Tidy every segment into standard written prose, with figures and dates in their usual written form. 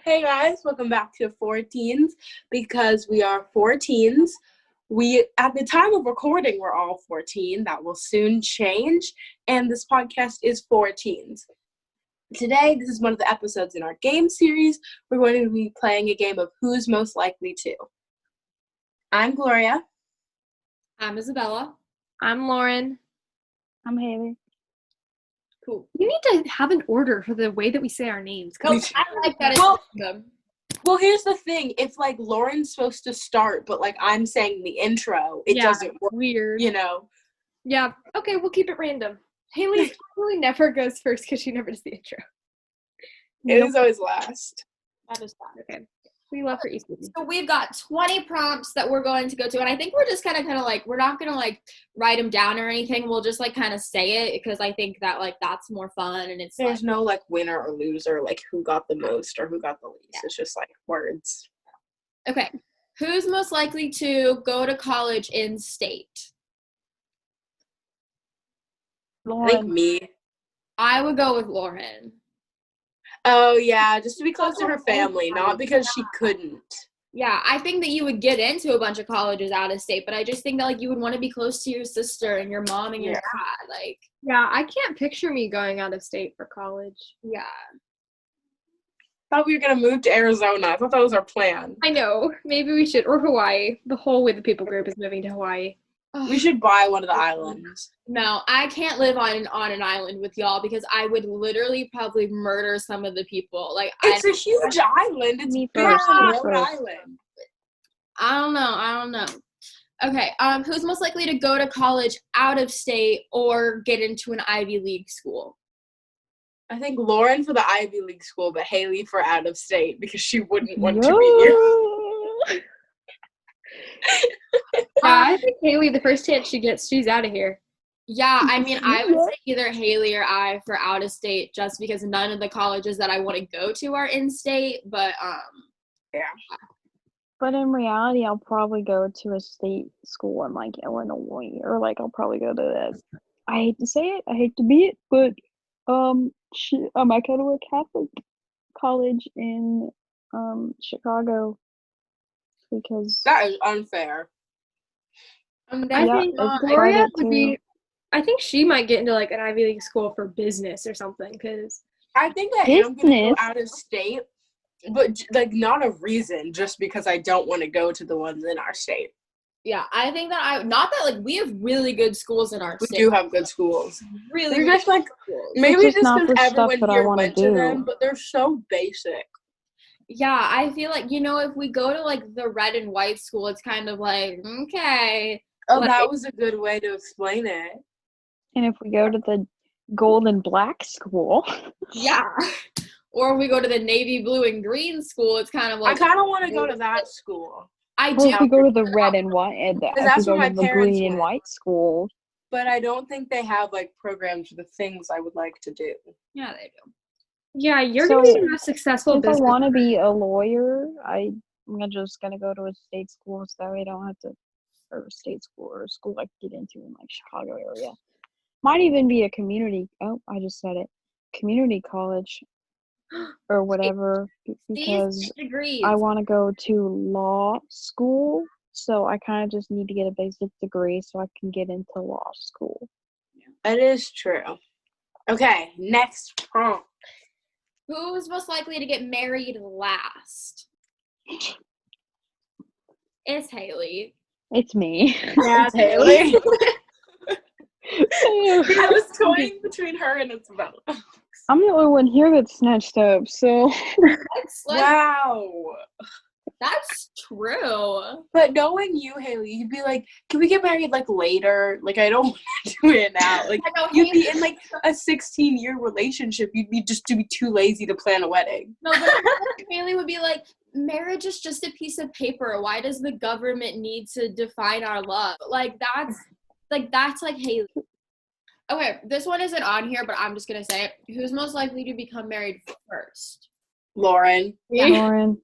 Hey guys, welcome back to 14s because we are 14s. We, at the time of recording, we're all 14. That will soon change, and this podcast is 14s. Today, this is one of the episodes in our game series. We're going to be playing a game of Who's Most Likely To. I'm Gloria. I'm Isabella. I'm Lauren. I'm Haley. Cool. You need to have an order for the way that we say our names. Nope, I like that. Well, here's the thing. If, Lauren's supposed to start, but, I'm saying the intro, it doesn't work, weird. you know? Yeah. Okay, we'll keep it random. Haley probably never goes first because she never does the intro. It is always last. That is fine. Okay. We love her easily. So we've got 20 prompts that we're going to go to, and I think we're just kind of we're not going to, write them down or anything. We'll just, kind of say it because I think that, that's more fun, and it's There's no, winner or loser, who got the most or who got the least. Yeah. It's just, words. Okay. Who's most likely to go to college in state? Lauren. I think me. I would go with Lauren. Oh, yeah, just to be close to her family, not because she couldn't. Yeah, I think that you would get into a bunch of colleges out of state, but I just think that, you would want to be close to your sister and your mom and your dad, Yeah, I can't picture me going out of state for college. Yeah. I thought we were going to move to Arizona. I thought that was our plan. I know. Maybe we should. Or Hawaii. The whole With the People group is moving to Hawaii. We should buy one of the islands. No, I can't live on an island with y'all because I would literally probably murder some of the people. It's a huge island. It's bigger than Rhode Island. I don't know. Okay, who's most likely to go to college out of state or get into an Ivy League school? I think Lauren for the Ivy League school, but Haley for out of state because she wouldn't want to be here. I think Haley, the first chance she gets, she's out of here. Yeah, I mean, I would say either Haley or I for out of state just because none of the colleges that I want to go to are in state, but yeah. But in reality, I'll probably go to a state school in Illinois, or I'll probably go to that. I hate to say it, I hate to be it, but I might go to a Catholic college in Chicago because that is unfair. I think Gloria would be. I think she might get into an Ivy League school for business or something. Because I think I am going to go out of state, but not a reason, just because I don't want to go to the ones in our state. Yeah, I think that we have really good schools in our state. We do have good schools. Really, they're just maybe just because everyone here went to them, but they're so basic. Yeah, I feel if we go to the red and white school, it's kind of okay. Oh, that was a good way to explain it. And if we go to the gold and black school. Yeah. Or if we go to the navy blue and green school, it's kind of I kind of want to go to that school. I do. If we go to the red and white, and that's what my parents green went. And white school. But I don't think they have programs for the things I would like to do. Yeah, they do. Yeah, you're going to be the most successful business. If I want to be a lawyer, I'm just going to go to a state school so I don't have to, or a state school or a school I can get into in Chicago area. Might even be a community, I just said it, community college or whatever, because I want to go to law school, so I kind of just need to get a basic degree so I can get into law school. That is true. Okay, next prompt. Who's most likely to get married last? It's Haley. It's me. Yeah, it's Haley. I was toying between her and Isabella. I'm the only one here that's snatched up, so. Wow. That's true. But knowing you, Haley, you'd be can we get married later? I don't want to do it now. You'd be in a 16-year relationship. You'd be just to be too lazy to plan a wedding. No, but Haley would be marriage is just a piece of paper. Why does the government need to define our love? That's Haley. Okay, this one isn't on here, but I'm just gonna say it. Who's most likely to become married first? Lauren. Yeah. Lauren.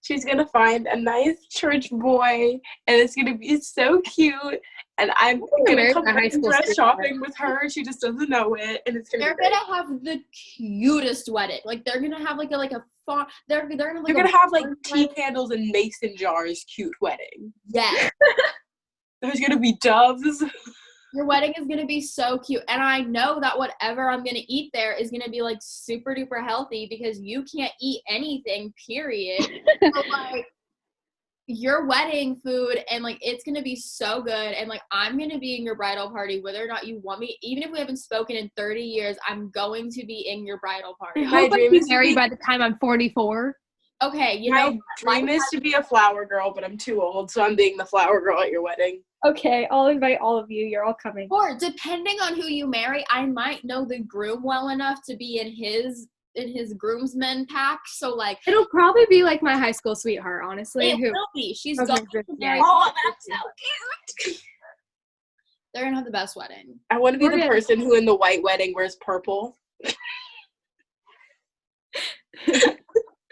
She's gonna find a nice church boy, and it's gonna be so cute, And I'm You're gonna married come to a high home school dress sweetheart. shopping with her. She just doesn't know it, and it's gonna They're be great. gonna have the cutest wedding. Like they're gonna have like a fun. They're gonna have, like, You're gonna have like fun tea wedding. candles and mason jars. Cute wedding. Yes. There's gonna be doves. Your wedding is gonna be so cute, and I know that whatever I'm gonna eat there is gonna be like super duper healthy because you can't eat anything. Period. So, like your wedding food, and like it's gonna be so good, and like I'm gonna be in your bridal party whether or not you want me. Even if we haven't spoken in 30 years, I'm going to be in your bridal I party. My hope dream I'm is to married be- by the time I'm 44. Okay, you My know, dream is to be a flower girl, but I'm too old, so I'm being the flower girl at your wedding. Okay, I'll invite all of you. You're all coming. or depending on who you marry, I might know the groom well enough to be in his groomsmen pack. So like It'll probably be like my high school sweetheart, honestly. it Who will be. She's doesn't going to exist marry. yet. Oh, that's so cute. They're gonna have the best wedding. I want to be the Okay. person who in the white wedding wears purple.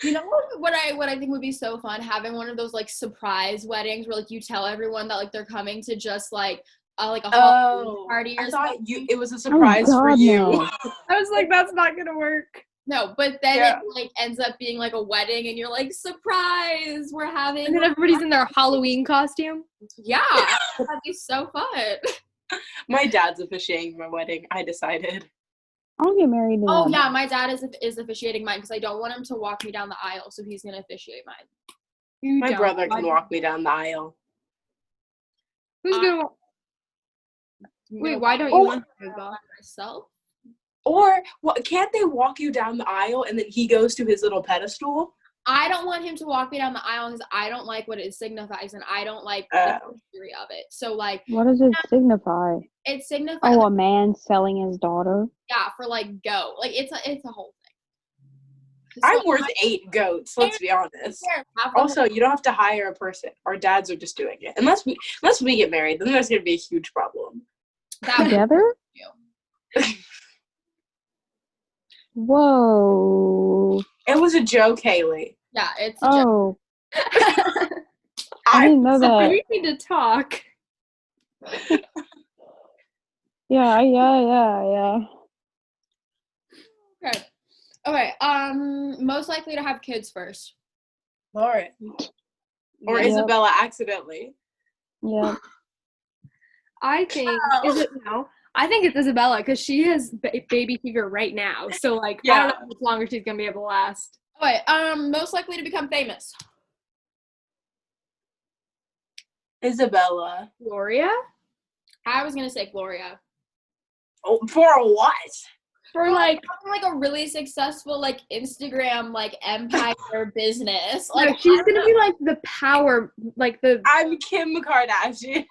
You know what I think would be so fun? Having one of those like surprise weddings where like you tell everyone that like they're coming to just like a Halloween party or I thought something. it was a surprise for God, you. no. I was like, that's not gonna work. No, but then Yeah. it like ends up being like a wedding and you're like, surprise, we're having And then everybody's in their Halloween costume. yeah. That'd be so fun. My dad's officiating my wedding. I decided. I'll get married to Oh them. yeah, my dad is officiating mine because I don't want him to walk me down the aisle, so he's gonna officiate mine. You My don't. brother can walk me down the aisle. Who's gonna? I'm Wait, gonna why don't you Oh. want to go? walk myself? Or can't they walk you down the aisle and then he goes to his little pedestal? I don't want him to walk me down the aisle because I don't like what it signifies and I don't like Oh. the history of it. So like What does it signify? it signifies Oh, a man selling his daughter? yeah for like go like it's a whole thing. I'm So worth I 8 goats, let's be honest. can't have the Also, you don't have to hire a person. Our dads are just doing it. Unless we get married, then there's gonna be a huge problem. that would- Together? you. Whoa. It was a joke, Haley. Yeah, it's a joke. Oh, I didn't know that. We need to talk. Yeah. Okay. Most likely to have kids first. Lauren. Or Yep. Isabella accidentally. Yeah. I think is it no? I think it's Isabella because she has baby fever right now. So like, I Yeah. don't know how much longer she's gonna be able to last. Okay. Most likely to become famous. Isabella. Gloria I was gonna say Gloria. Oh, for what? for like Having, like a really successful like Instagram like empire business. no, Like she's gonna be like the power, like the I'm Kim Kardashian.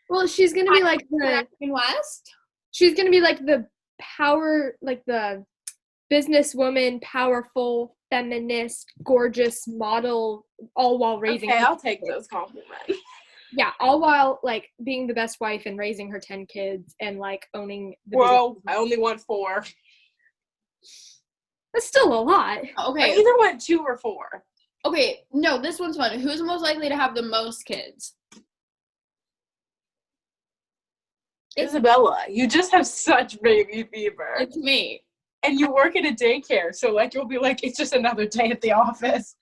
well, she's gonna be like the in West. she's gonna be like the power, like the businesswoman, powerful, feminist, gorgeous model, all while raising. Okay, I'll take those compliments. Yeah, all while like being the best wife and raising her 10 kids and like owning the Whoa, biggest- I only want 4. That's still a lot. I Okay. either want 2 or 4. Okay. No, this one's fun. Who's most likely to have the most kids? Isabella, you just have such baby fever. It's me. And you work at a daycare, so like you'll be like, it's just another day at the office.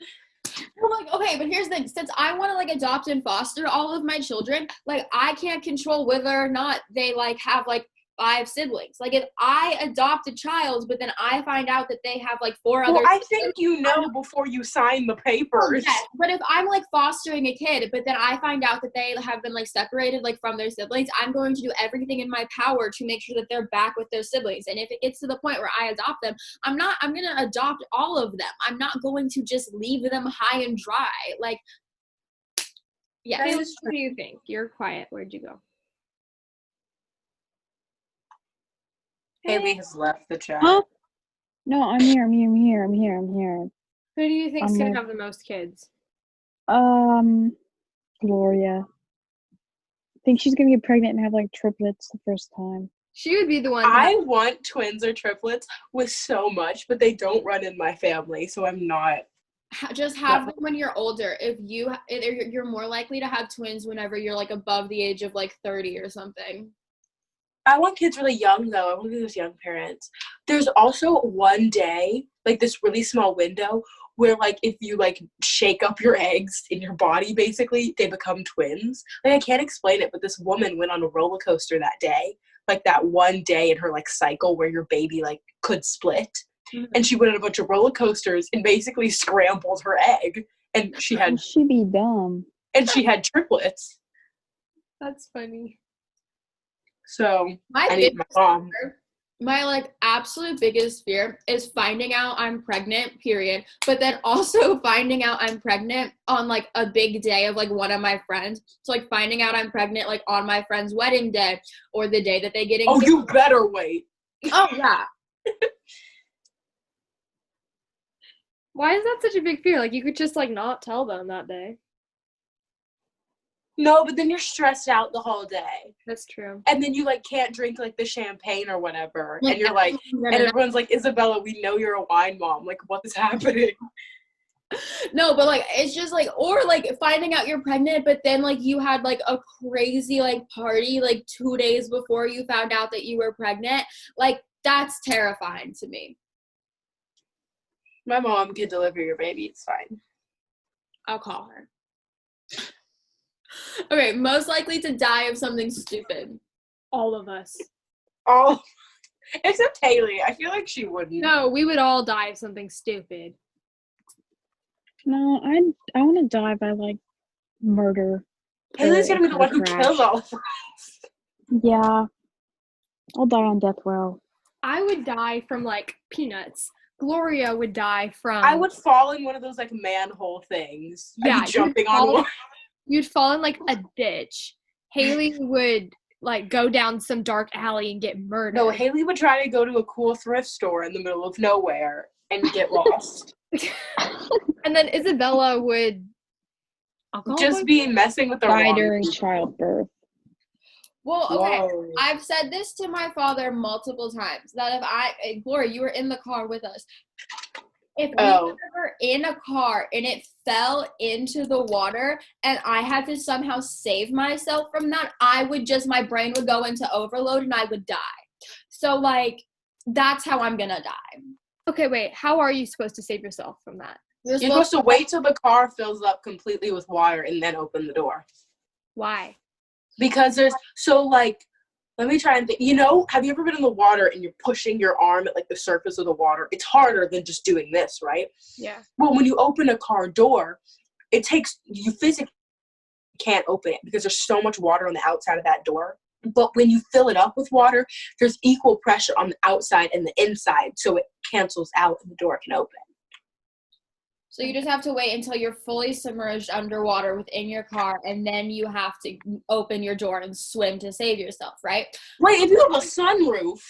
Well, like, okay, but here's the thing. Since I want to, like, adopt and foster all of my children, like, I can't control whether or not they, like, have, like, 5 siblings. Like, if I adopt a child, but then I find out that they have, like, 4 Well, other I think you know before you sign the papers. Yes, but if I'm like fostering a kid, but then I find out that they have been like separated like from their siblings, I'm going to do everything in my power to make sure that they're back with their siblings. And if it gets to the point where I adopt them, I'm going to adopt all of them. I'm not going to just leave them high and dry. Like, yeah. That Taylor, is what do you think? You're quiet. Where'd you go? Haley has left the chat. Huh? No, I'm here. Who do you think's I'm gonna not- have the most kids? Gloria. I think she's gonna get pregnant and have like triplets the first time. She would be the one. to I have- want twins or triplets with so much, but they don't run in my family, so I'm not. just have them when you're older. If you're more likely to have twins whenever you're like above the age of like 30 or something. I want kids really young, though. I want to be those young parents. There's also one day, like this really small window, where like if you like shake up your eggs in your body, basically, they become twins. Like I can't explain it, but this woman went on a roller coaster that day, like that one day in her like cycle where your baby like could split. Mhm. And she went on a bunch of roller coasters and basically scrambled her egg. And she had She'd be dumb. triplets. That's funny. So My I need my mom. my like absolute biggest fear is finding out I'm pregnant, period. But then also finding out I'm pregnant on like a big day of like one of my friends. So like finding out I'm pregnant like on my friend's wedding day or the day that they get engaged. Oh, you better wait. Oh yeah. Why is that such a big fear? Like, you could just, like, not tell them that day. No, but then you're stressed out the whole day. That's true. And then you like can't drink like the champagne or whatever. Like, And you're like, and everyone's like, Isabella, we know you're a wine mom. Like, what is happening? No, but like it's just like, or like finding out you're pregnant, but then like you had like a crazy like party like 2 days before you found out that you were pregnant. Like that's terrifying to me. My mom can deliver your baby. It's fine. I'll call her. Okay, most likely to die of something stupid. All of us. Oh, except Haley. I feel like she wouldn't. No, we would all die of something stupid. No, I want to die by like murder. Haley's or gonna be the car one who crash. kills all of us. Yeah, I'll die on death row. I would die from, like, peanuts. Gloria would die from... I would fall in one of those like manhole things. Yeah, I'd be jumping you'd fall- on one. You'd fall in, like, a ditch. Haley would, like, go down some dark alley and get murdered. No, Haley would try to go to a cool thrift store in the middle of nowhere and get lost. And then Isabella would... alcohol Just be messing with the Die wrong during people. childbirth. Well, okay. Whoa. I've said this to my father multiple times that if Gloria, you were in the car with us. If we were in a car and it fell into the water and I had to somehow save myself from that, my brain would go into overload and I would die. So, like, that's how I'm gonna die. Okay, wait. How are you supposed to save yourself from that? You're supposed to wait till the car fills up completely with water and then open the door. Why? Because let me try and think. Have you ever been in the water and you're pushing your arm at like the surface of the water? It's harder than just doing this, right? Yeah. Well, when you open a car door, you physically can't open it because there's so much water on the outside of that door. But when you fill it up with water, there's equal pressure on the outside and the inside, so it cancels out and the door can open. So you just have to wait until you're fully submerged underwater within your car, and then you have to open your door and swim to save yourself, right? Wait, if you have a sunroof,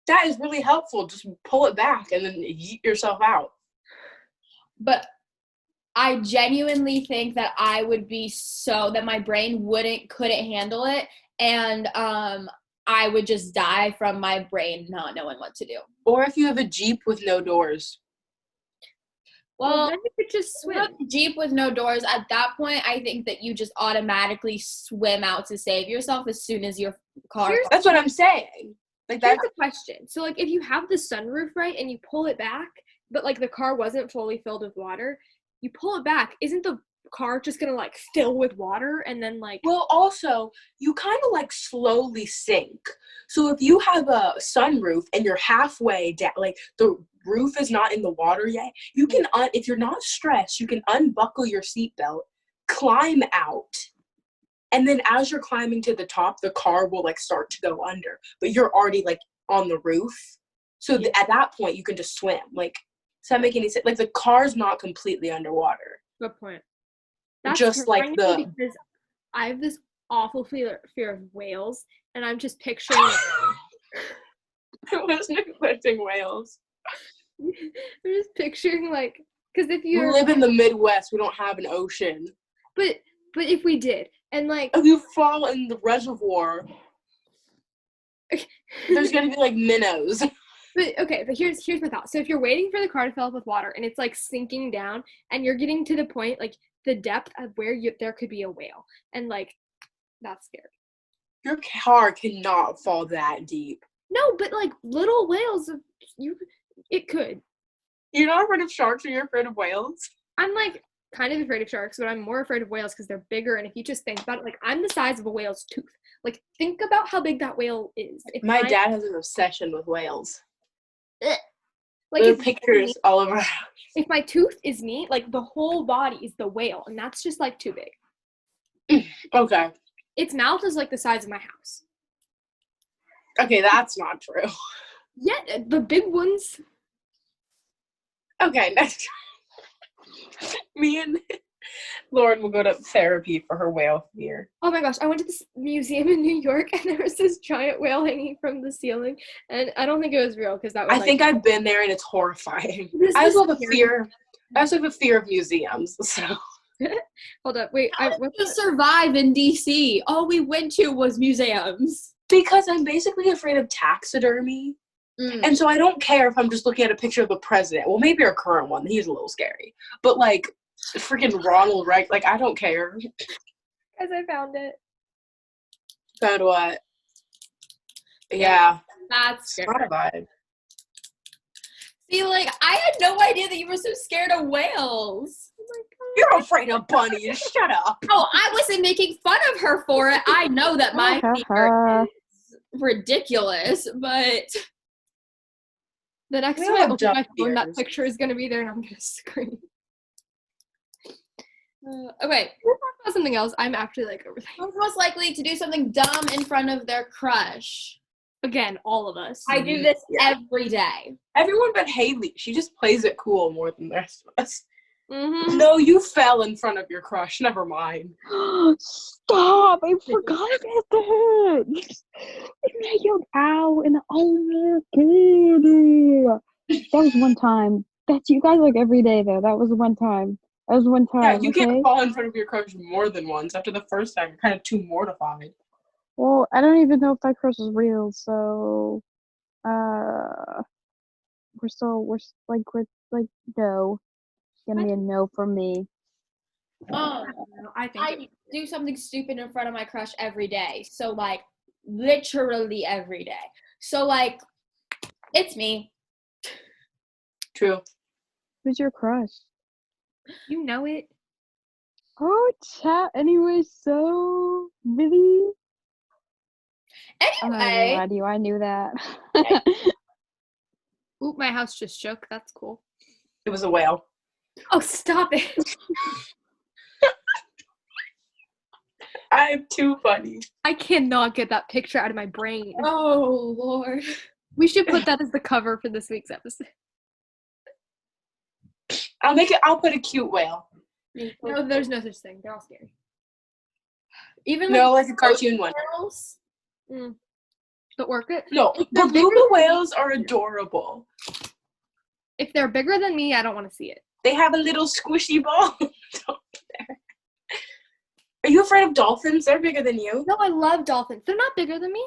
that is really helpful. Just pull it back and then yeet yourself out. But I genuinely think that I would be that my brain couldn't handle it, and I would just die from my brain not knowing what to do. Or if you have a Jeep with no doors. Well, then you could just swim. Jeep with no doors. At that point, I think that you just automatically swim out to save yourself as soon as your car. That's what I'm saying. Like Here's that. the question. So, like, if you have the sunroof, right, and you pull it back, but, like, the car wasn't fully filled with water, you pull it back, isn't the car just gonna, like, fill with water and then, like... Well, also, you kind of, like, slowly sink. So if you have a sunroof and you're halfway down, like, the roof is not in the water yet, you can, if you're not stressed, you can unbuckle your seatbelt, climb out, and then as you're climbing to the top, the car will, like, start to go under. But you're already, like, on the roof. So at that point, you can just swim. Like, does that make any sense? Like, the car's not completely underwater. Good point. Just like terrifying because I have this awful fear of whales, and I'm just picturing... I wasn't expecting whales. I'm just picturing, like... Because if We you live in the Midwest. We don't have an ocean. But if we did, and, like... If you fall in the reservoir, there's going to be, like, minnows. But here's my thought. So if you're waiting for the car to fill up with water and it's like sinking down and you're getting to the point, like the depth of where there could be a whale, and like that's scary. Your car cannot fall that deep. No, but like little whales, it could. You're not afraid of sharks, or you're afraid of whales? I'm like kind of afraid of sharks, but I'm more afraid of whales because they're bigger. And if you just think about it, like I'm the size of a whale's tooth. Like think about how big that whale is. If My dad has an obsession with whales. like There are if pictures all over. if my tooth is me, like the whole body is the whale, and that's just like too big. Okay. Its mouth is like the size of my house. Okay, that's not true. Yeah, the big ones. Okay, next. Me and Lauren will go to therapy for her whale fear. Oh my gosh, I went to this museum in New York and there was this giant whale hanging from the ceiling, and I don't think it was real because that was I think I've been there and it's horrifying. This I also is have a fear. I also have a fear of museums. So Hold up, wait. To survive in DC, all we went to was museums. because I'm basically afraid of taxidermy. And so I don't care if I'm just looking at a picture of the president. Well, maybe our current one. He's a little scary. But, like, freaking Ronald Reagan. Like, I don't care. Because I found it. Found what? Yeah. That's It's not a vibe. See, like, I had no idea that you were so scared of whales. You're afraid of bunnies. Shut up. Oh, I wasn't making fun of her for it. I know that my fear is ridiculous, but The next We time all I have open dumb my phone, that fears. picture is going to be there and I'm going to scream. okay. We'll talk about something else. I'm actually like overthinking. Who's most likely to do something dumb in front of their crush? Again, all of us. I do this Yeah. every day. Everyone but Haley. She just plays it cool more than the rest of us. Mm-hmm. No, you fell in front of your crush. Never mind. Stop! I forgot about that. And I yelled ow and oh my god. That was one time. That's you guys like every day though. That was one time. That was one Yeah, time. you okay? can't fall in front of your crush more than once. After the first time, you're kind of too mortified. Well, I don't even know if that crush is real, so we're no. It's gonna be a no from me. Um, I think I do something stupid in front of my crush every day. So, like, literally every day. So, like, it's me. True. Who's your crush? you know it. Oh, chat. Anyway, so really, I'm not gonna Anyway, lie to you. I knew that. Oop, my house just shook. That's cool. It was a whale. Oh, stop it. I'm too funny. I cannot get that picture out of my brain. oh, Lord. We should put that as the cover for this week's episode. I'll put a cute whale. No, there's no such thing. They're all scary. Even No, like a cartoon one. girls. The orchid? No, If they're beluga whales are adorable. If they're bigger than me, I don't want to see it. They have a little squishy ball. Are you afraid of dolphins? They're bigger than you. No, I love dolphins. They're not bigger than me.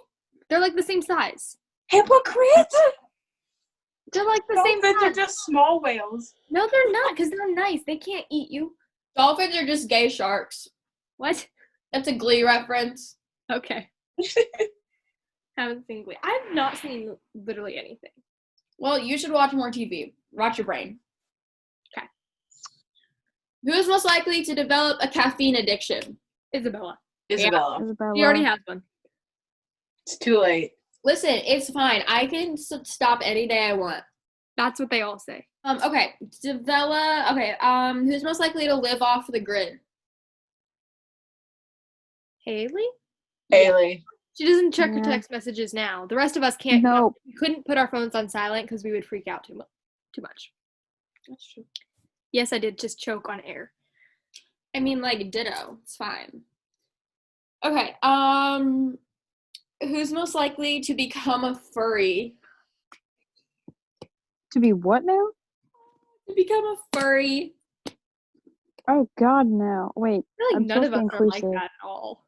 They're like the same size. Hypocrite! They're like the same Dolphins are size. just small whales. No, they're not, because they're nice. They can't eat you. Dolphins are just gay sharks. What? That's a Glee reference. Okay. Haven't seen Glee. I've not seen literally anything. Well, you should watch more TV. Rot your brain. Okay. Who is most likely to develop a caffeine addiction? Isabella. Isabella. Isabella. She already has one. It's too late. Listen, it's fine. I can stop any day I want. That's what they all say. Okay. Who's most likely to live off the grid? Haley? Haley. She doesn't check her Yeah. text messages now. The rest of us can't. Nope. We couldn't put our phones on silent because we would freak out too much. That's true. Yes, I did just choke on air. I mean, like, ditto. It's fine. Okay. Who's most likely to become a furry? To be what now? To become a furry. Oh God, no. Wait. I feel like I'm none of supposed us to are like inclusive. that at all.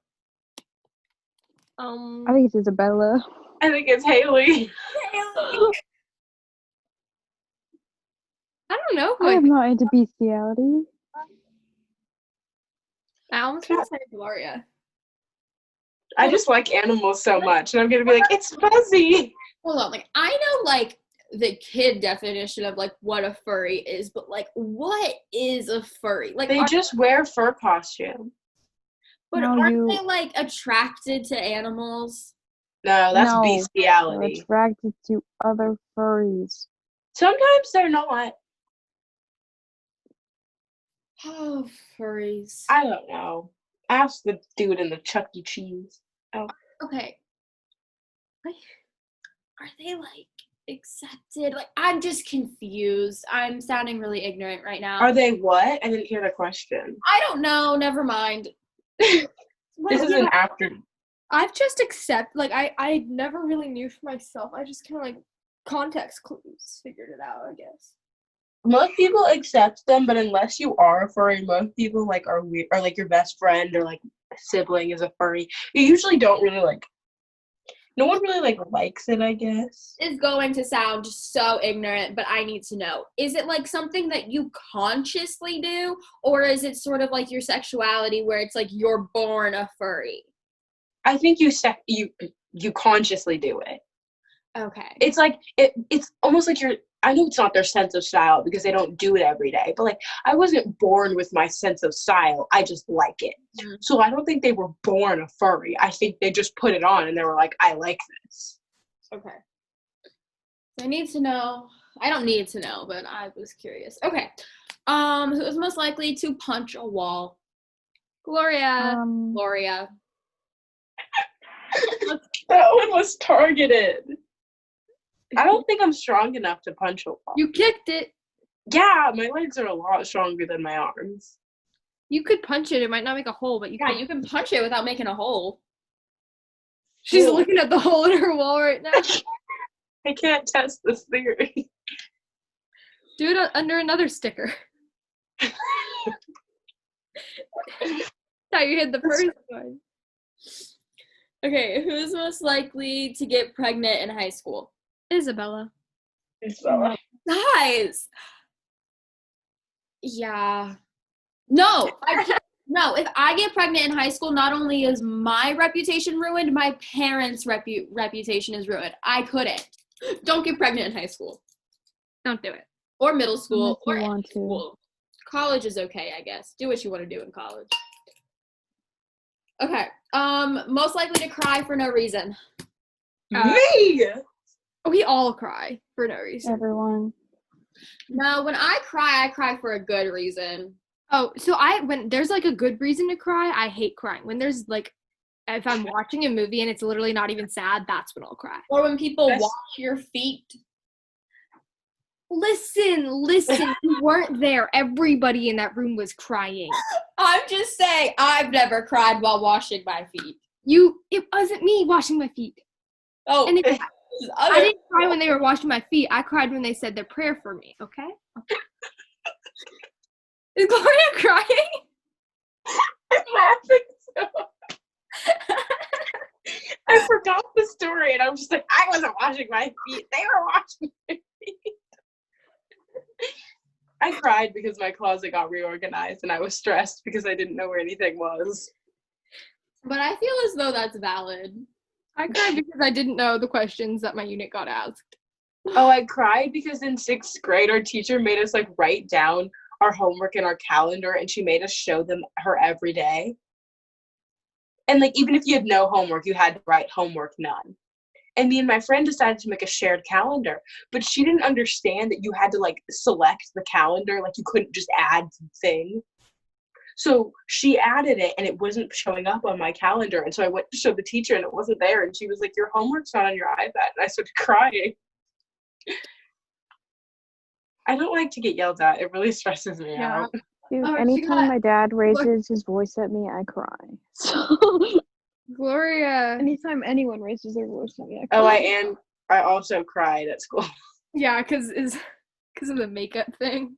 I think it's Isabella. I think it's Haley. I don't know. I am not into bestiality. I almost want to say Gloria. I just like animals so much, and I'm gonna be like, it's fuzzy. Hold on, like I know like the kid definition of like what a furry is, but like what is a furry? Like They just wear fur costume. but No, aren't they like attracted to animals? No, that's No, They're bestiality. attracted to other furries. Sometimes they're not. Oh, furries. I don't know. Ask the dude in the Chuck E. Cheese. Okay. Are they like accepted? Like I'm just confused. I'm sounding really ignorant right now. Are they what? I didn't hear the question. I don't know. Never mind. This is an after. I've just I never really knew for myself. I just kind of like context clues figured it out, I guess. Most people accept them, but unless you are a furry, most people like are weird, or like your best friend or like sibling is a furry. You usually don't really like. No one really like likes it, I guess. Is going to sound so ignorant, but I need to know. Is it like something that you consciously do, or is it sort of like your sexuality where it's like you're born a furry? I think you consciously do it. Okay. It's like it's almost like I know it's not their sense of style because they don't do it every day, but like I wasn't born with my sense of style. I just like it. Mm. So I don't think they were born a furry. I think they just put it on and they were like, I like this. Okay. I need to know. I don't need to know, but I was curious. Okay. Who is most likely to punch a wall? Gloria. Gloria. That one was targeted. I don't think I'm strong enough to punch a wall. You kicked it. Yeah, my legs are a lot stronger than my arms. You could punch it. It might not make a hole, but Yeah, you can punch it without making a hole. She's Cool. looking at the hole in her wall right now. I can't test this theory. Do it under another sticker. How you hit the first one. Okay, who's most likely to get pregnant in high school? Isabella. Isabella. Guys! Yeah. No, no, if I get pregnant in high school, not only is my reputation ruined, my parents' reputation is ruined. I couldn't. Don't get pregnant in high school. Don't do it. Or middle school. Unless you Or any want to. school. College is okay, I guess. Do what you want to do in college. Okay. Most likely to cry for no reason. Me! We all cry for no reason. Everyone. No, when I cry for a good reason. Oh, so when there's like a good reason to cry, I hate crying. When there's like, if I'm watching a movie and it's literally not even sad, that's when I'll cry. Or when people That's- wash your feet. Listen, you weren't there. Everybody in that room was crying. I'm just saying, I've never cried while washing my feet. It wasn't me washing my feet. Oh, And there's I other- didn't cry when they were washing my feet. I cried when they said their prayer for me, okay? Is Gloria crying? I'm laughing so I forgot the story and I was just like, I wasn't washing my feet. They were washing my feet. I cried because my closet got reorganized and I was stressed because I didn't know where anything was. But I feel as though that's valid. I cried because I didn't know the questions that my unit got asked. Oh, I cried because in 6th grade, our teacher made us like write down our homework in our calendar and she made us show her every day. And like, even if you had no homework, you had to write homework none. And me and my friend decided to make a shared calendar, but she didn't understand that you had to like select the calendar, like you couldn't just add the thing. So she added it and it wasn't showing up on my calendar. And so I went to show the teacher and it wasn't there. And she was like, your homework's not on your iPad. And I started crying. I don't like to get yelled at. It really stresses me out. Dude, Oh, she anytime got- my dad raises his voice at me, I cry. So Gloria. anytime anyone raises their voice at me, I cry. Oh, I also cried at school. Yeah, because of the makeup thing.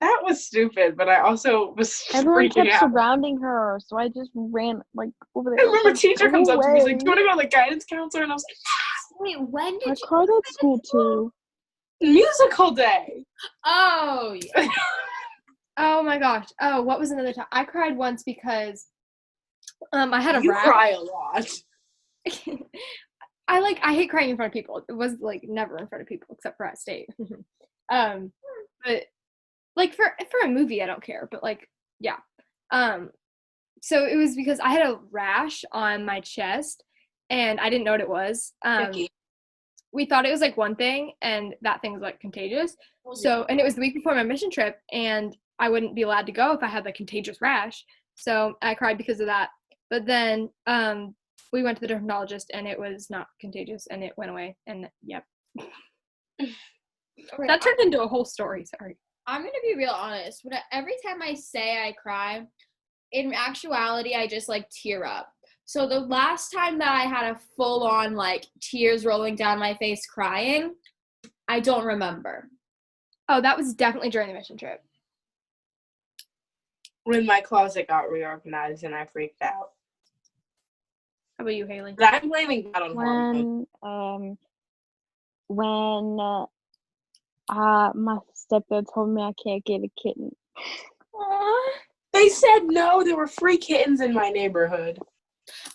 That was stupid, but I also was Everyone freaking kept out. surrounding her, so I just ran like over there. I remember a teacher comes up to me, he's like, do you away. want to go to the guidance counselor? And I was Wait, when I did you cried at school too. Musical day. Oh, yeah. Oh my gosh. Oh, what was another time? I cried once because I had a You rash. cry a lot. I hate crying in front of people. It was like never in front of people except for at state. But like for a movie I don't care, but like yeah. So it was because I had a rash on my chest and I didn't know what it was. Icky. We thought it was like one thing and that thing was like contagious. So and it was the week before my mission trip and I wouldn't be allowed to go if I had the contagious rash. So I cried because of that. But then we went to the dermatologist and it was not contagious and it went away and yep. That turned into a whole story, sorry. I'm gonna be real honest. Every time I say I cry, in actuality, I just like tear up. So the last time that I had a full on like tears rolling down my face crying, I don't remember. Oh, that was definitely during the mission trip. When my closet got reorganized and I freaked out. How about you, Haley? But I'm blaming that on hormones. When my stepdad told me I can't get a kitten. They said no. There were free kittens in my neighborhood.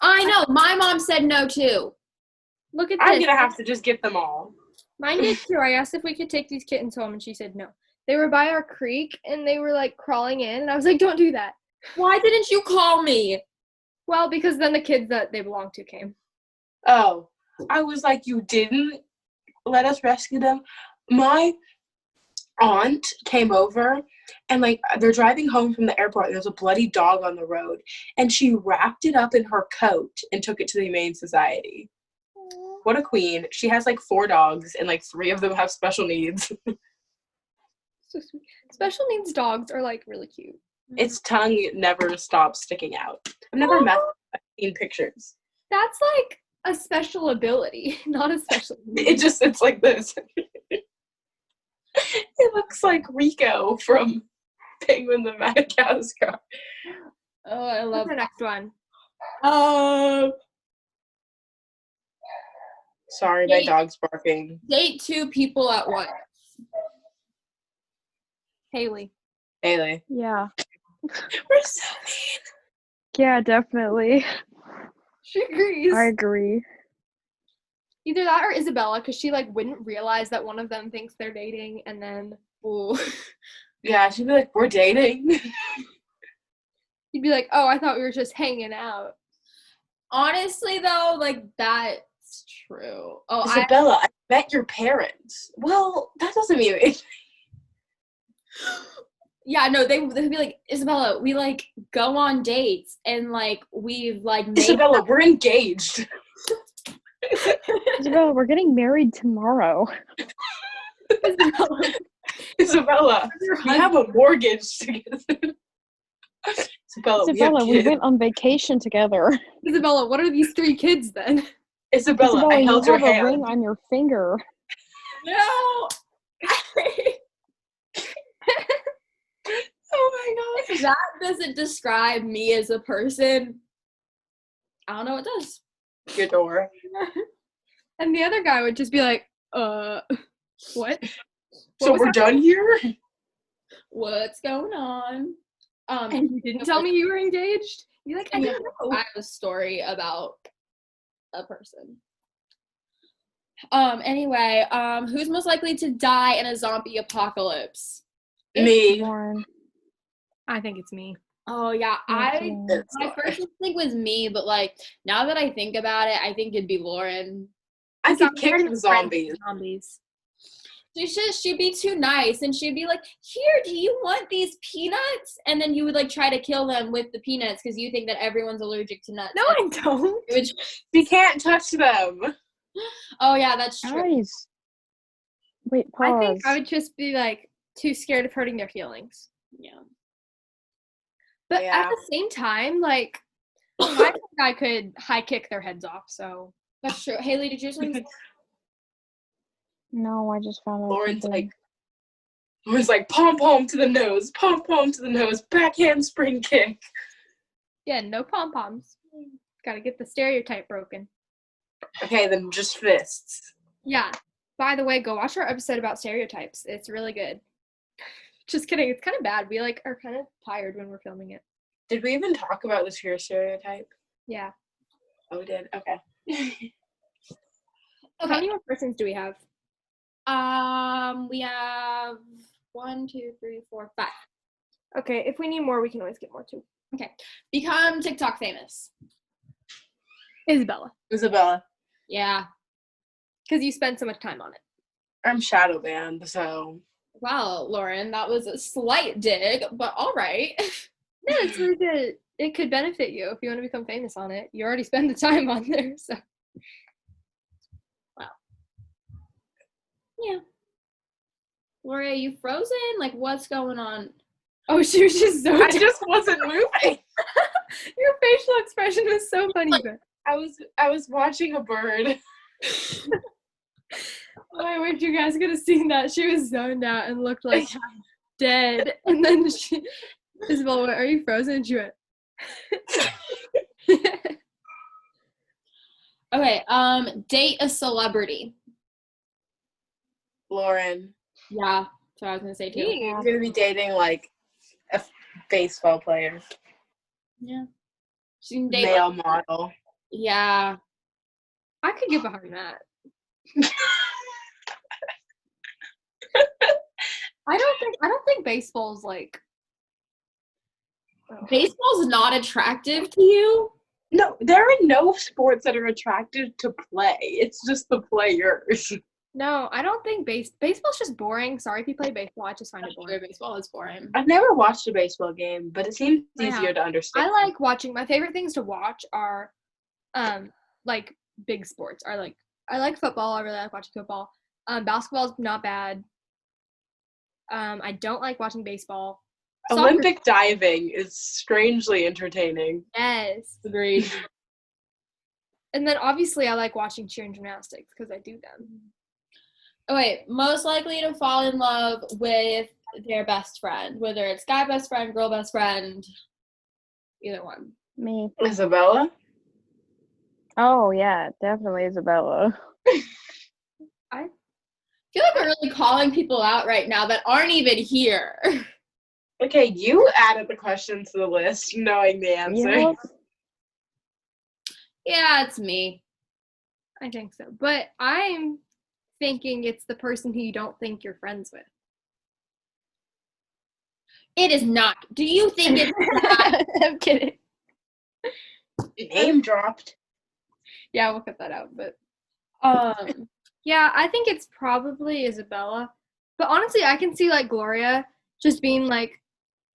I know. My mom said no too. Look at I'm this. gonna have to just get them all. Mine did too. I asked if we could take these kittens home and she said no. They were by our creek and they were like crawling in and I was like, don't do that. Why didn't you call me? Well, because then the kids that they belonged to came. Oh, I was like, you didn't let us rescue them? My aunt came over and like they're driving home from the airport and there's a bloody dog on the road and she wrapped it up in her coat and took it to the Humane Society. What a queen. She has like 4 dogs and like 3 of them have special needs. So sweet. Special needs dogs are like really cute. Its tongue never stops sticking out. I've never met them. I've seen pictures. That's like a special ability, not a special need. It's like this. It looks like Rico from Penguin the Madagascar. Oh, I What's love the next one? Sorry, my dog's barking. date 2 people at once. Haley. Haley. Yeah. We're so mean. Yeah, definitely. She agrees. I agree. Either that or Isabella, because she like wouldn't realize that one of them thinks they're dating, and then Yeah, she'd be like, we're dating. you'd be like, oh, I thought we were just hanging out. Honestly, though, like that's true. Oh, Isabella, I met your parents. Well, that doesn't mean anything. Yeah, no, they'd be like, Isabella, we like go on dates and like we've like made Isabella, we're engaged. Isabella, we're getting married tomorrow. Isabella, we have a mortgage together. Isabella, Isabella, we we have went on vacation together. Isabella, what are these 3 kids then? Isabella, Isabella, I you held your have a hand. ring on your finger. No. Oh my gosh. If that doesn't describe me as a person, I don't know what does. Your door. And the other guy would just be like, what? So we're done here? What's going on? And you didn't tell me you were engaged? You're like, I don't know. I have a story about a person. Anyway, who's most likely to die in a zombie apocalypse? Me. Lauren. I think it's me. Oh yeah, my first instinct was me, but like now that I think about it, I think it'd be Lauren. I could I'm kick the zombies. Zombies. She'd be too nice, and she'd be like, "Here, do you want these peanuts?" And then you would like try to kill them with the peanuts because you think that everyone's allergic to nuts. No, I don't. It would, You can't touch them. oh yeah, that's true. Guys. Wait, pause. I think I would just be like too scared of hurting their feelings. Yeah. But Yeah. at the same time, like, I think I could high kick their heads off, so. That's true. Haley, did you say No, I just found out. Lauren's something. like pom-pom to the nose, pom-pom to the nose, backhand spring kick. Yeah, no pom-poms. Gotta get the stereotype broken. Okay, then just fists. Yeah. by the way, go watch our episode about stereotypes. It's really good. Just kidding. It's kind of bad. We like are kind of tired when we're filming it. Did we even talk about the fear stereotype? Yeah. Oh, we did? Okay. How many more persons do we have? We have 1, 2, 3, 4, 5. Okay, if we need more, we can always get more too. Okay. Become TikTok famous. Isabella. Isabella. Yeah. Because you spend so much time on it. I'm shadow banned, so. Wow, Lauren, that was a slight dig, but all right. No, it's really good. It could benefit you if you want to become famous on it. You already spend the time on there, so. Wow. Yeah. Gloria, you frozen? Like, what's going on? Oh, she was just so. I just wasn't moving. Your facial expression was so funny. But I was watching a bird. I wish you guys could have seen that. She was zoned out and looked like dead. And then Isabel went, "Are you frozen?" And she went. Okay, date a celebrity. Lauren. Yeah, that's what I was gonna say too. I'm gonna be dating like a baseball player. Yeah. She can date Male model. Yeah. I could get behind that. I don't think baseball's like. Baseball's not attractive to you? No, there are no sports that are attractive to play. It's just the players. No, I don't think baseball's just boring. Sorry if you play baseball. I just find it boring. Baseball is boring. I've never watched a baseball game, but it seems Yeah. easier to understand. I like watching. My favorite things to watch are, like big sports. I like football. I really like watching football. Basketball's not bad. I don't like watching baseball. Soccer- Olympic diving is strangely entertaining. Yes. Agreed. And then obviously I like watching cheer and gymnastics because I do them. Okay, most likely to fall in love with their best friend, whether it's guy best friend, girl best friend, either one. Me. Isabella? Oh yeah, definitely Isabella. I feel like we're really calling people out right now that aren't even here. Okay, you added the question to the list knowing the answer. Yep. Yeah, it's me. I think so. But I'm thinking it's the person who you don't think you're friends with. It is not. Do you think it's I'm kidding. Name dropped. Yeah, we'll cut that out. But yeah, I think it's probably Isabella. But honestly, I can see like Gloria just being like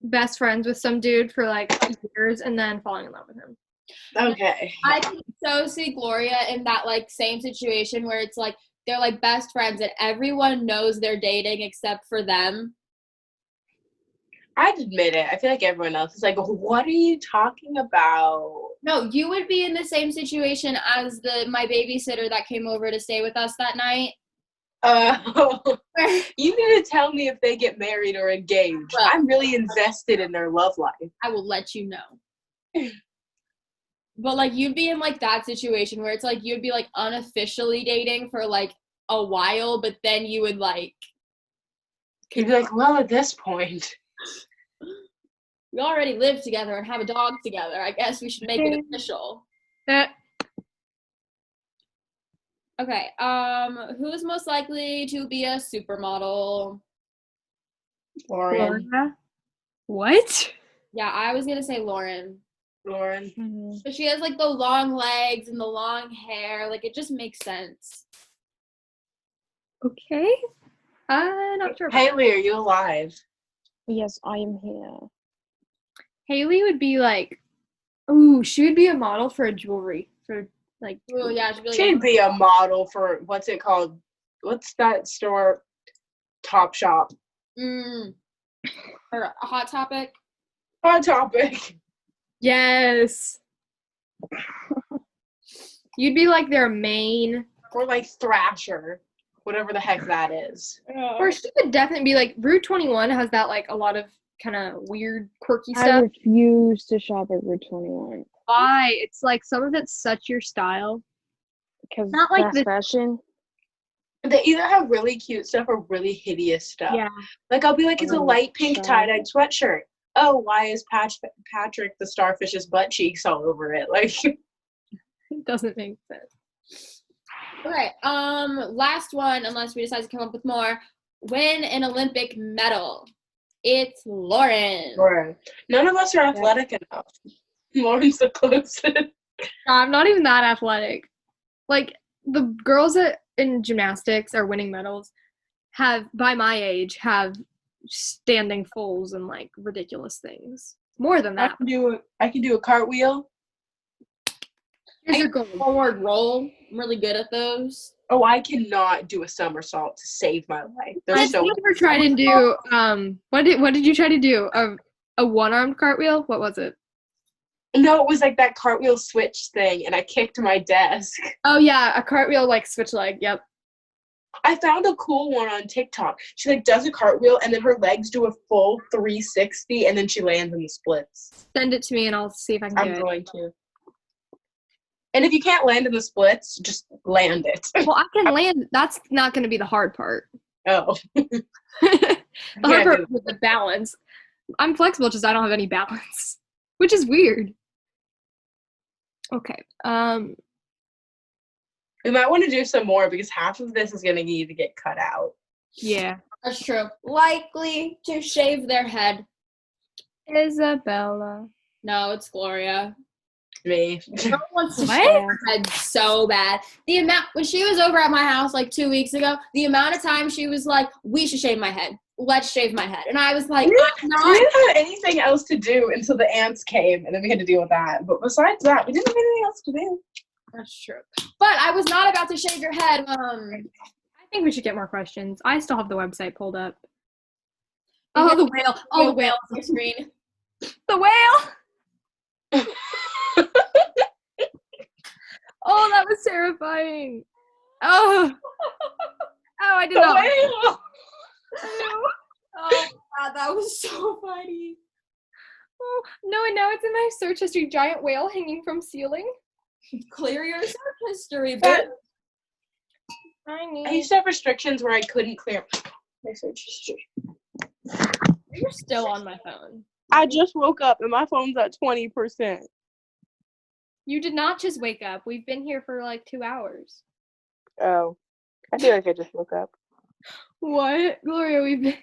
best friends with some dude for like years and then falling in love with him. Okay. I can so see Gloria in that like same situation where it's like they're like best friends and everyone knows they're dating except for them. I'd admit it. I feel like everyone else is like, what are you talking about? No, you would be in the same situation as my babysitter that came over to stay with us that night. You need to tell me if they get married or engaged. Well, I'm really invested in their love life. I will let you know. But like you'd be in like that situation where it's like you'd be like unofficially dating for like a while, but then you would like You'd be like, well, at this point. we already live together and have a dog together. I guess we should make it official. Okay, who's most likely to be a supermodel? Lauren. What? Yeah, I was gonna say Lauren. Lauren. Mhm. But she has like the long legs and the long hair. Like it just makes sense. Okay. I'm not sure. Haley, are you alive? Yes, I am here. Haley would be like, ooh, she would be a model for a jewelry for like. Oh yeah, she'd be like, She'd be a model for, what's it called? What's that store? Top Shop. or a Hot Topic. Hot Topic. Yes. You'd be like their main. Or like Thrasher. Whatever the heck that is. Or she could definitely be like Route 21 has that like a lot of kind of weird, quirky I stuff. refuse to shop at Route 21 Why? It's like some of it's such your style. because Not like fast the- fashion. They either have really cute stuff or really hideous stuff. Yeah. Like, I'll be like, it's a Oh, light pink God. tie-dyed sweatshirt. Oh, why is Patrick the starfish's butt cheeks all over it? Like, It doesn't make sense. Okay, last one, unless we decide to come up with more. Win an Olympic medal. It's Lauren. Lauren. None of us are athletic enough. Lauren's the closest. I'm not even that athletic. Like, the girls in gymnastics are winning medals by my age, have standing fulls and, like, ridiculous things. More than I that. can do a cartwheel. Here's your goal. Forward roll. I'm really good at those. Oh, I cannot do a somersault to save my life. They're Did so you ever try to do, what did you try to do? A one-armed cartwheel? What was it? No, it was like that cartwheel switch thing, and I kicked my desk. Oh, yeah, a cartwheel, like, switch leg. Yep. I found a cool one on TikTok. She, like, does a cartwheel, and then her legs do a full 360, and then she lands in the splits. Send it to me, and I'll see if I can do I'm it. going to. And if you can't land in the splits, just land it. Well, I can land. That's not going to be the hard part. Oh. The hard Yeah, part is the balance. I'm flexible, just I don't have any balance, which is weird. Okay. We might want to do some more because half of this is going to need to get cut out. Yeah. That's true. Likely to shave their head. Isabella. No, it's Gloria. Me. No one wants to What? shave her head so bad. The amount when she was over at my house like 2 weeks ago, the amount of time she was like, "We should shave my head. Let's shave my head," and I was like, "I'm We not." didn't have anything else to do until the ants came, and then we had to deal with that. But besides that, we didn't have anything else to do. That's true. But I was not about to shave your head. I think we should get more questions. I still have the website pulled up. Oh, the whale. Oh, the whale. on the screen. The whale. Oh, that was terrifying. Oh. Oh, I did not. Whale! Oh God, that was so funny. Oh, no, and now it's in my search history. Giant whale hanging from ceiling. Clear your search history, That- bitch. I used to have restrictions where I couldn't clear my search history. You're still on my phone. I just woke up and my phone's at 20%. You did not just wake up. We've been here for like 2 hours. Oh. I feel like I just woke up. What? Gloria, we've been...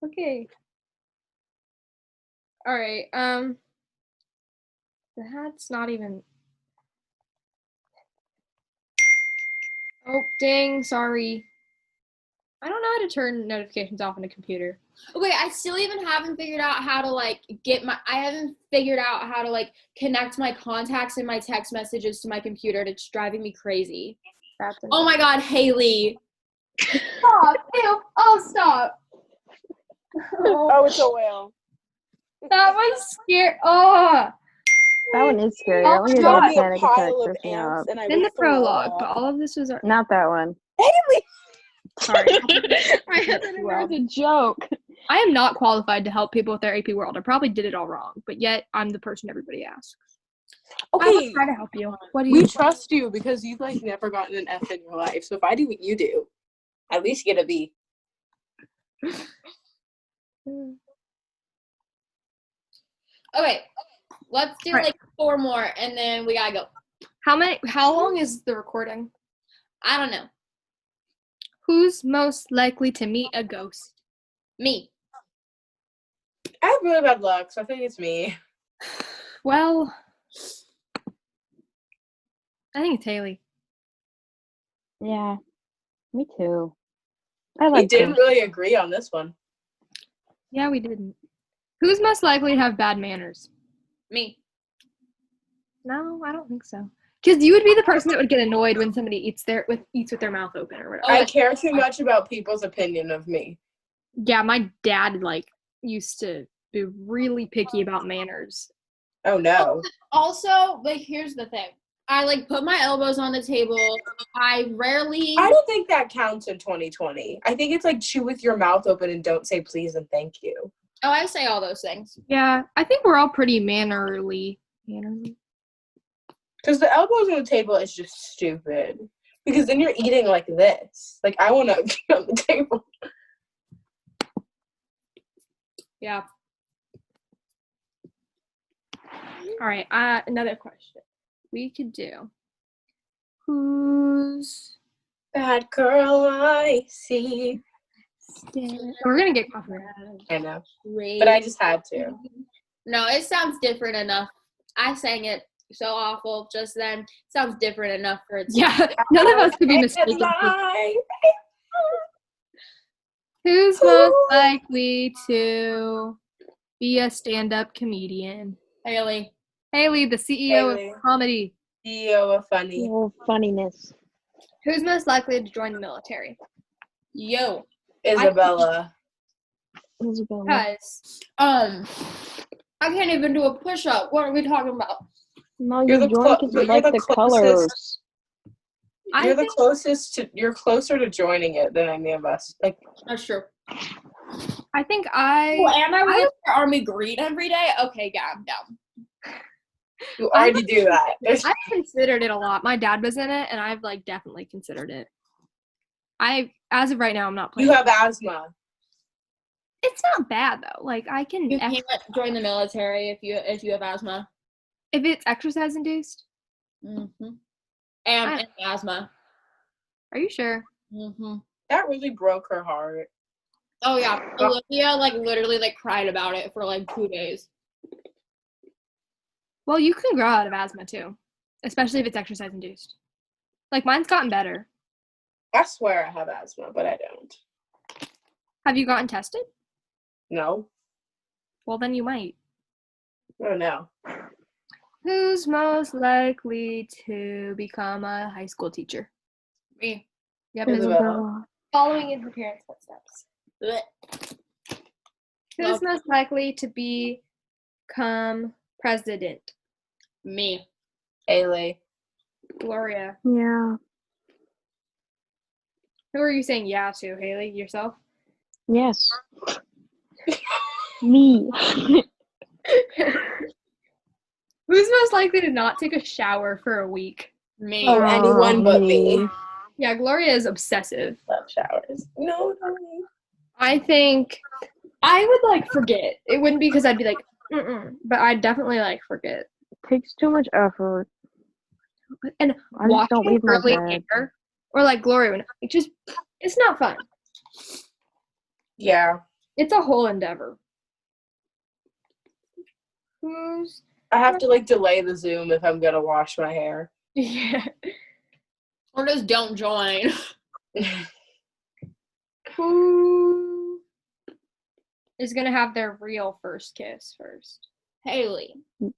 Okay. Alright, that's not even... Oh, dang, sorry. I don't know how to turn notifications off on a computer. Okay, I still even haven't figured out how to like I haven't figured out how to like connect my contacts and my text messages to my computer. It's driving me crazy. That's Oh my God, Haley. Stop. Ew. Oh, stop. Oh, it's a whale. That was scary. Oh! That one is scary. Oh, That one is God. all panic attack tripped me up. In the prologue, but all of this was... Not that one. Sorry. I had that in Well, there. it's a joke. I am not qualified to help people with their AP World. I probably did it all wrong, but yet I'm the person everybody asks. I will Okay, try to help you. What do you we trust you because you've like never gotten an F in your life. So if I do what you do, at least get a B. Okay, let's do Right. like 4 more and then we gotta go. How long is the recording? I don't know. Who's most likely to meet a ghost? Me. I have really bad luck, so I think it's me. Well, I think it's Haley. Yeah. Me too. I We like didn't ghosts. really agree on this one. Yeah, we didn't. Who's most likely to have bad manners? Me. No, I don't think so. Because you would be the person that would get annoyed when somebody eats with their mouth open or whatever. I care too much about people's opinion of me. Yeah, my dad used to be really picky about manners. Oh no. Also, like here's the thing. I like put my elbows on the table. I rarely I don't think that counts in 2020. I think it's like chew with your mouth open and don't say please and thank you. Oh, I say all those things. Yeah, I think we're all pretty mannerly. Because the elbows on the table is just stupid. Because then you're eating like this. Like, I want to be on the table. Yeah. All right. Another question we could do. Who's Bad girl I see. We're gonna get copyrighted. I know. Great. But I just had to. No, it sounds different enough. I sang it so awful just then. Sounds different enough for it to Yeah, none of us could be mistaken. Who's most likely to be a stand-up comedian? Haley. Haley, the CEO Haley. of comedy. CEO of funny. Oh, funniness. Who's most likely to join the military? Yo. Isabella. Isabella. Guys, I can't even do a push-up. What are we talking about? No, You're you the joined clo- because but you you're like the the closest. colors. You're the closest to. You're closer to joining it than any of us. Like, That's true. I think Oh, and I I- wear Army green every day? Okay, yeah, I'm down. you already do that. There's I've considered it a lot. My dad was in it, and I've like definitely considered it. As of right now, I'm not playing. You have asthma. It's not bad though. Like I can, You can't join the military if you have asthma. if it's exercise induced. Mm-hmm. And asthma. Are you sure? Mm-hmm. That really broke her heart. Oh yeah, Olivia like literally like cried about it for like 2 days. Well, you can grow out of asthma too, especially if it's exercise induced. Like mine's gotten better. I swear I have asthma, but I don't. Have you gotten tested? No. Well, then you might. Oh no. Who's most likely to become a high school teacher? Me. Yep, Isabella. following in her parents' footsteps. Blech. Who's most likely to become president? Me. Haley. Gloria. Yeah. Who are you saying yeah to, Haley? Yourself? Yes. Me. Who's most likely to not take a shower for a week? Me. Oh, anyone but me. Yeah, Gloria is obsessive. Love showers. No, not me. I think I would like forget. It wouldn't be because I'd be like, but I'd definitely like forget. Takes too much effort. And I just don't washing leave my curly bed. hair, or like Gloria, when it just it's not fun. Yeah. It's a whole endeavor. Who's I have to like delay the Zoom if I'm gonna wash my hair. yeah? Or just don't join. Who is gonna have their real first kiss first? Haley.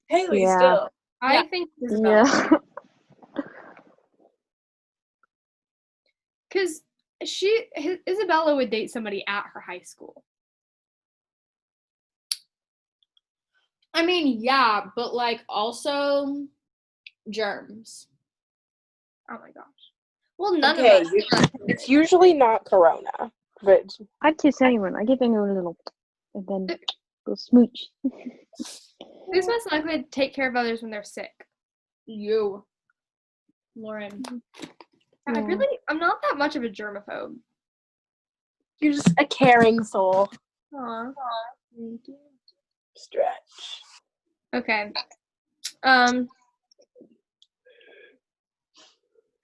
Haley Yeah. still. I Yeah. think Isabella. Yeah. Because Isabella would date somebody at her high school. I mean, yeah, but like also germs. Oh my gosh. Well, none Okay, of us. it's usually not Corona, but I'd kiss anyone. I give anyone a little, and then go smooch. Who's most likely to take care of others when they're sick? You. Lauren. Yeah. I'm not that much of a germaphobe. you're just a caring soul. Aw. Thank you. Stretch. Okay.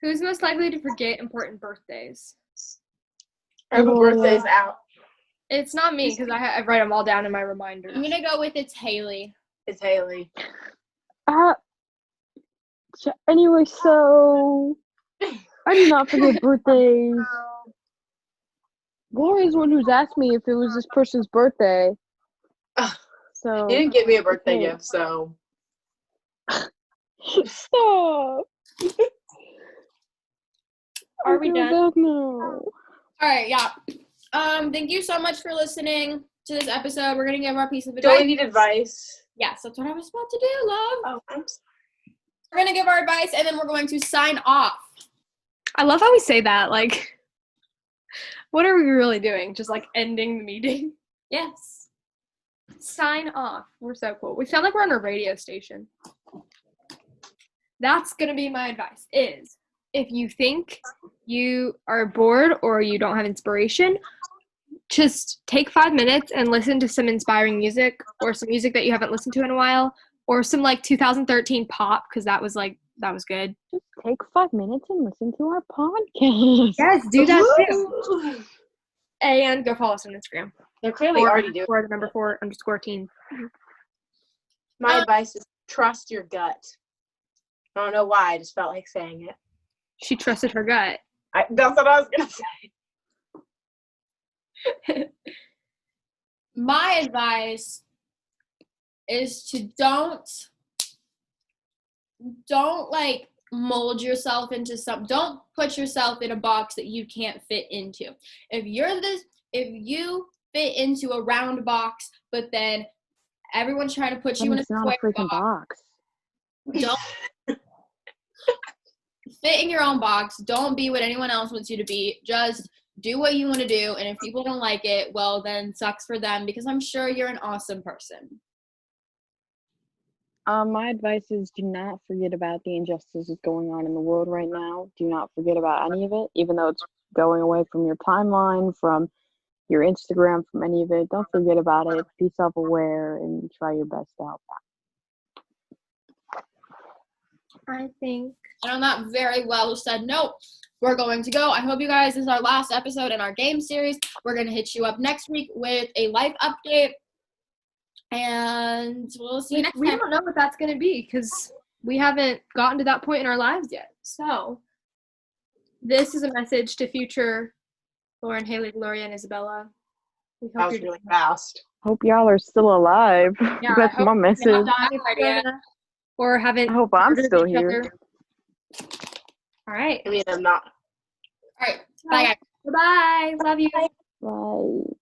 Who's most likely to forget important birthdays? I have a birthday's out. It's not me because I write them all down in my I'm reminders. gonna go with it's Haley. It's Haley. Anyway, so I do not forget birthdays. Gloria's the one who's asked me if it was this person's birthday. Ugh. So You didn't give me a birthday okay. gift, so Stop. Are we done? No. All right, yeah. Thank you so much for listening to this episode. We're gonna give our piece of do advice. I need advice? Yes, that's what I was about to do, love. Oh, I'm sorry. We're gonna give our advice and then we're going to sign off. I love how we say that. Like, what are we really doing? Just like ending the meeting? Yes. Sign off. We're so cool. We sound like we're on a radio station. That's gonna be my advice. Is if you think you are bored or you don't have inspiration, just take 5 minutes and listen to some inspiring music or some music that you haven't listened to in a while, or some like 2013 pop, because that was good. Just take 5 minutes and listen to our podcast. Yes, do that too. And go follow us on Instagram. They're clearly already doing. For the number 4_teen. My advice is trust your gut. I don't know why. I just felt like saying it. She trusted her gut. That's what I was gonna say. My advice is to don't like mold yourself into don't put yourself in a box that you can't fit into. If you fit into a round box, but then everyone's trying to put you in a not a square freaking box. don't fit in your own box. Don't be what anyone else wants you to be. Just do what you want to do, and if people don't like it, well, then sucks for them, because I'm sure you're an awesome person. My advice is do not forget about the injustices going on in the world right now. Do not forget about any of it, even though it's going away from your timeline, from your Instagram, from any of it. Don't forget about it. Be self-aware and try your best to help out. I think. And on that very well said note, we're going to go. I hope you guys, this is our last episode in our game series. We're going to hit you up next week with a life update. And we'll see you next time. We don't know what that's going to be because we haven't gotten to that point in our lives yet. So this is a message to future Lauren, Haley, Gloria, and Isabella. We hope That was really fast. Hope y'all are still alive. Yeah, That's my message. Or haven't. I hope I'm murdered still each here. other. All right. I mean, I'm not. All right. Bye, guys. Bye. Love you. Bye.